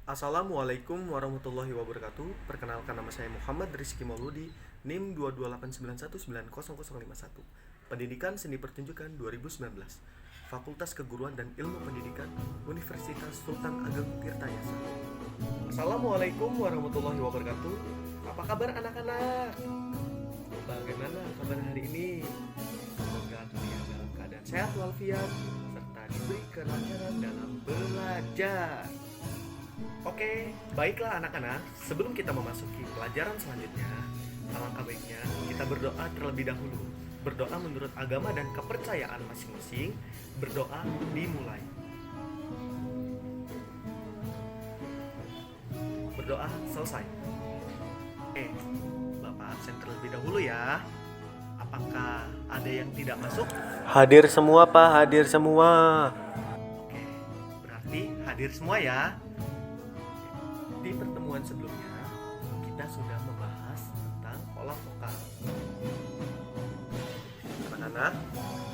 Assalamualaikum warahmatullahi wabarakatuh. Perkenalkan, nama saya Muhammad Rizky Mauludi, NIM 228919051. Pendidikan Seni Pertunjukan 2019. Fakultas Keguruan dan Ilmu Pendidikan, Universitas Sultan Ageng Tirtayasa. Assalamualaikum warahmatullahi wabarakatuh. Apa kabar anak-anak? Bagaimana kabar hari ini? Semoga kalian dalam keadaan sehat walafiat serta diberi kelancaran dalam belajar. Oke, baiklah anak-anak. Sebelum kita memasuki pelajaran selanjutnya, alangkah baiknya kita berdoa terlebih dahulu. Berdoa menurut agama dan kepercayaan masing-masing. Berdoa dimulai. Berdoa selesai. Bapak absen terlebih dahulu ya. Apakah ada yang tidak masuk? Hadir semua, Pak. Hadir semua. Oke, berarti hadir semua ya. Di pertemuan sebelumnya, kita sudah membahas tentang pola vokal. Anak-anak,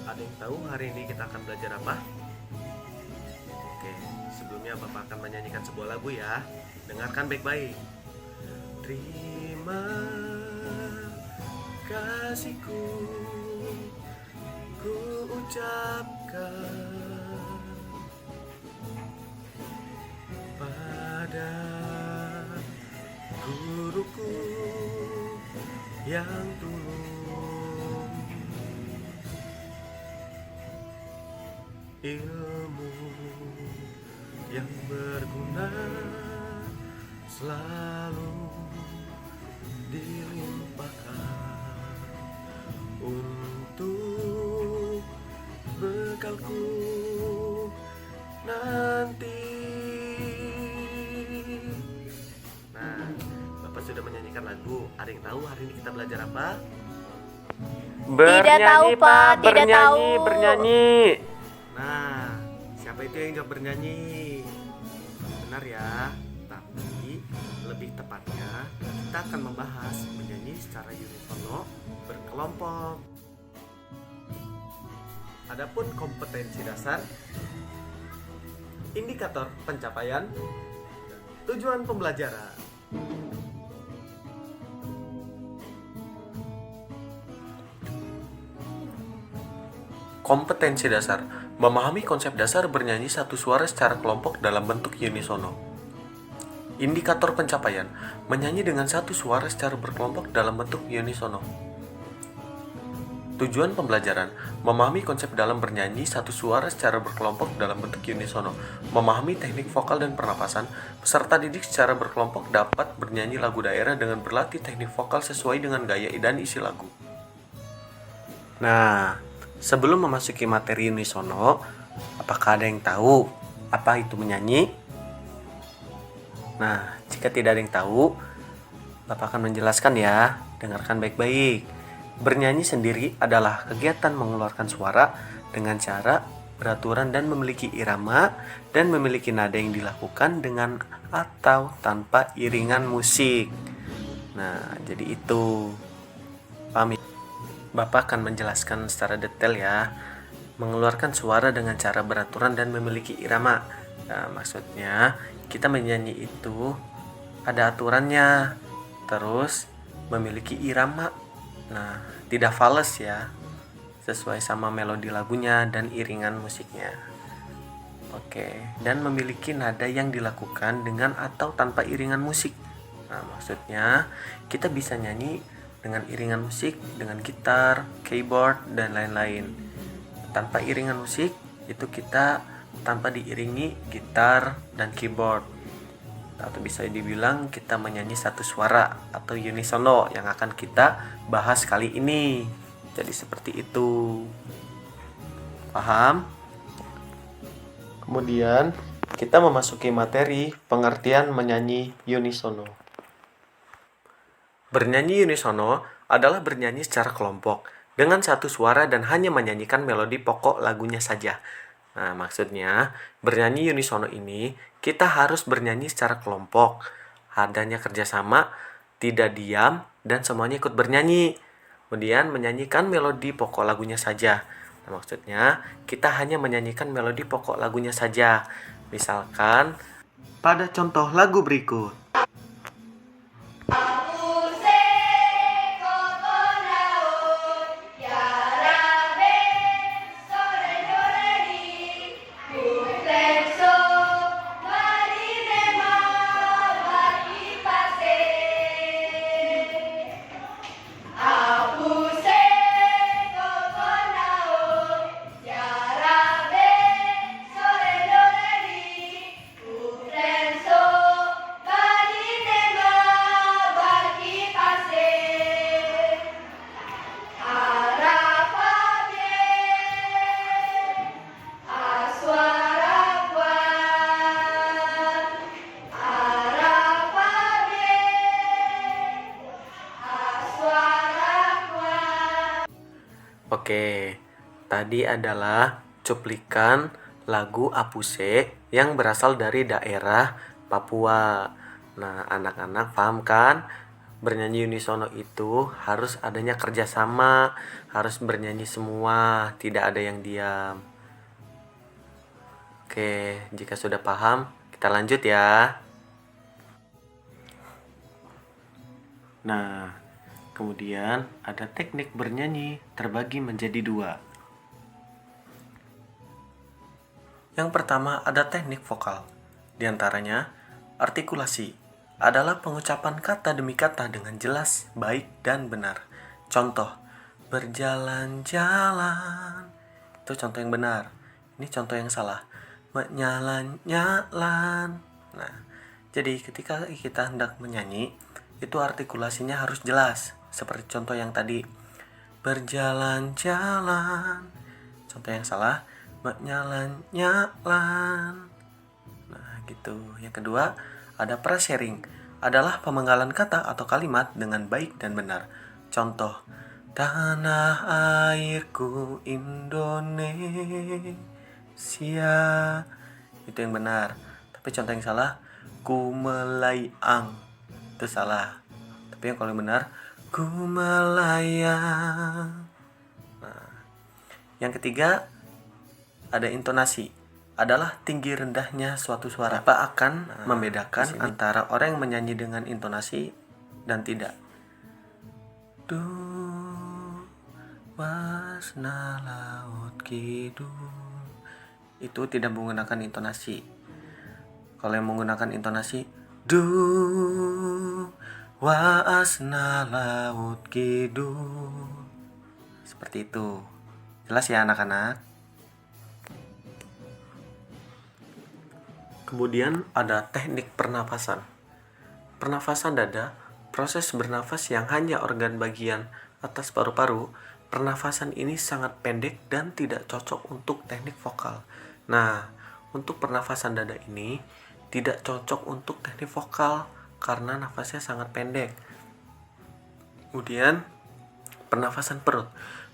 ada yang tahu hari ini kita akan belajar apa? Oke, sebelumnya Bapak akan menyanyikan sebuah lagu ya. Dengarkan baik-baik. Terima kasihku, ku ucapkan pada guruku yang tulus, ilmu yang berguna selalu dilimpahkan untuk bekalku nanti. Nah, Bapak sudah menyanyikan lagu. Ada yang tahu hari ini kita belajar apa? Bernyanyi, tahu, Pak. Tidak Bernyanyi, tahu. bernyanyi. Nah, siapa itu yang jawab bernyanyi? Benar ya. Tapi lebih tepatnya kita akan membahas menyanyi secara unisono berkelompok. Adapun kompetensi dasar, indikator pencapaian, tujuan pembelajaran. Kompetensi dasar, memahami konsep dasar bernyanyi satu suara secara kelompok dalam bentuk unisono. Indikator pencapaian, menyanyi dengan satu suara secara berkelompok dalam bentuk unisono. Tujuan pembelajaran, memahami konsep dalam bernyanyi satu suara secara berkelompok dalam bentuk unisono. Memahami teknik vokal dan pernapasan, peserta didik secara berkelompok dapat bernyanyi lagu daerah dengan berlatih teknik vokal sesuai dengan gaya dan isi lagu. Nah, sebelum memasuki materi unisono, apakah ada yang tahu apa itu menyanyi? Nah, jika tidak ada yang tahu, Bapak akan menjelaskan ya. Dengarkan baik-baik. Bernyanyi sendiri adalah kegiatan mengeluarkan suara dengan cara beraturan dan memiliki irama dan memiliki nada yang dilakukan dengan atau tanpa iringan musik. Nah, jadi itu. Paham ya? Bapak akan menjelaskan secara detail ya. Mengeluarkan suara dengan cara beraturan dan memiliki irama. Nah, maksudnya kita menyanyi itu ada aturannya, terus memiliki irama. Nah, tidak fales ya, sesuai sama melodi lagunya dan iringan musiknya. Oke, dan memiliki nada yang dilakukan dengan atau tanpa iringan musik. Nah, maksudnya kita bisa nyanyi dengan iringan musik, dengan gitar, keyboard, dan lain-lain. Tanpa iringan musik, itu kita tanpa diiringi gitar dan keyboard. Atau bisa dibilang kita menyanyi satu suara atau unisono yang akan kita bahas kali ini. Jadi seperti itu. Paham? Kemudian kita memasuki materi pengertian menyanyi unisono. Bernyanyi unisono adalah bernyanyi secara kelompok dengan satu suara dan hanya menyanyikan melodi pokok lagunya saja. Nah, maksudnya bernyanyi unisono ini kita harus bernyanyi secara kelompok. Adanya kerjasama, tidak diam, dan semuanya ikut bernyanyi. Kemudian menyanyikan melodi pokok lagunya saja. Nah, maksudnya kita hanya menyanyikan melodi pokok lagunya saja. Misalkan pada contoh lagu berikut. Oke, tadi adalah cuplikan lagu Apuse yang berasal dari daerah Papua. Nah, anak-anak paham kan? Bernyanyi unisono itu harus adanya kerjasama, harus bernyanyi semua, tidak ada yang diam. Oke, jika sudah paham, kita lanjut ya. Nah, kemudian ada teknik bernyanyi terbagi menjadi dua. Yang pertama ada teknik vokal. Di antaranya, artikulasi adalah pengucapan kata demi kata dengan jelas, baik, dan benar. Contoh, berjalan-jalan. Itu contoh yang benar. Ini contoh yang salah. Menyalan-nyalan. Nah, jadi ketika kita hendak menyanyi, itu artikulasinya harus jelas. Seperti contoh yang tadi, berjalan-jalan. Contoh yang salah, menyalan-nyalan. Nah, gitu. Yang kedua, ada prasering. Adalah pemenggalan kata atau kalimat dengan baik dan benar. Contoh, tanah airku Indonesia. Itu yang benar. Tapi contoh yang salah, ku melayang. Itu salah. Tapi yang kalau yang benar, ku melayang. Nah, yang ketiga ada intonasi. Adalah tinggi rendahnya suatu suara. Apa akan membedakan antara orang yang menyanyi dengan intonasi dan tidak? Du wasna laut kidul. Itu tidak menggunakan intonasi. Kalau yang menggunakan intonasi, du wasna laut kidul. Seperti itu. Jelas ya anak-anak? Kemudian ada teknik pernafasan. Pernafasan dada, proses bernafas yang hanya organ bagian atas paru-paru. Pernafasan ini sangat pendek dan tidak cocok untuk teknik vokal. Nah, untuk pernafasan dada ini tidak cocok untuk teknik vokal karena nafasnya sangat pendek. Kemudian, pernafasan perut.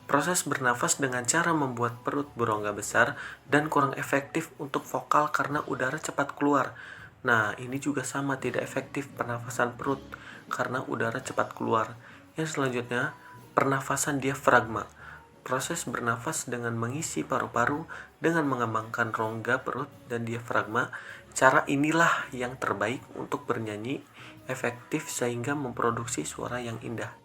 Proses bernafas dengan cara membuat perut berongga besar dan kurang efektif untuk vokal karena udara cepat keluar. Nah, ini juga sama tidak efektif pernafasan perut karena udara cepat keluar. Yang selanjutnya, pernafasan diafragma. Proses bernafas dengan mengisi paru-paru dengan mengembangkan rongga perut dan diafragma. Cara inilah yang terbaik untuk bernyanyi efektif sehingga memproduksi suara yang indah.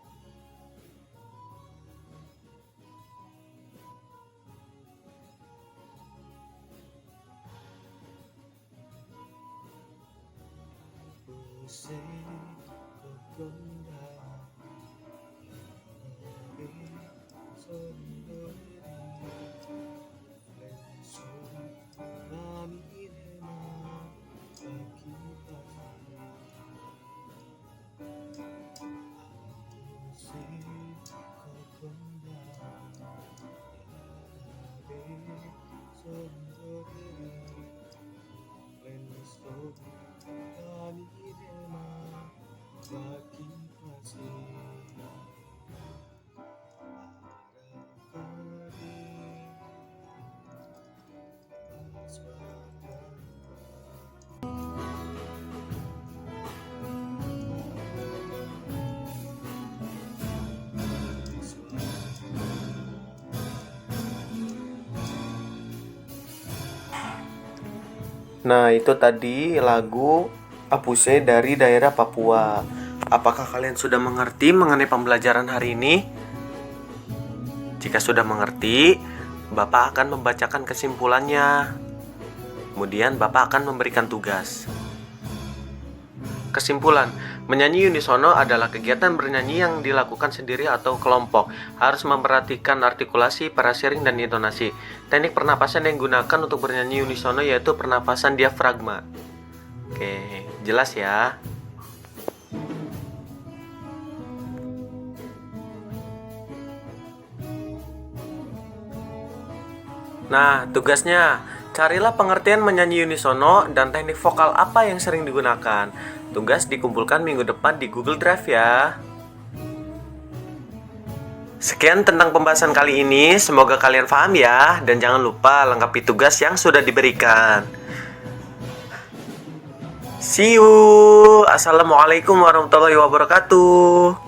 Nah, itu tadi lagu Apuse dari daerah Papua. Apakah kalian sudah mengerti mengenai pembelajaran hari ini? Jika sudah mengerti, Bapak akan membacakan kesimpulannya. Kemudian Bapak akan memberikan tugas. Kesimpulan, menyanyi unisono adalah kegiatan bernyanyi yang dilakukan sendiri atau kelompok. Harus memperhatikan artikulasi, parasering, dan intonasi. Teknik pernapasan yang digunakan untuk bernyanyi unisono yaitu pernapasan diafragma. Oke, jelas ya? Nah, tugasnya, carilah pengertian menyanyi unisono dan teknik vokal apa yang sering digunakan. Tugas dikumpulkan minggu depan di Google Drive ya. Sekian tentang pembahasan kali ini, semoga kalian paham ya. Dan jangan lupa lengkapi tugas yang sudah diberikan. See you. Assalamualaikum warahmatullahi wabarakatuh.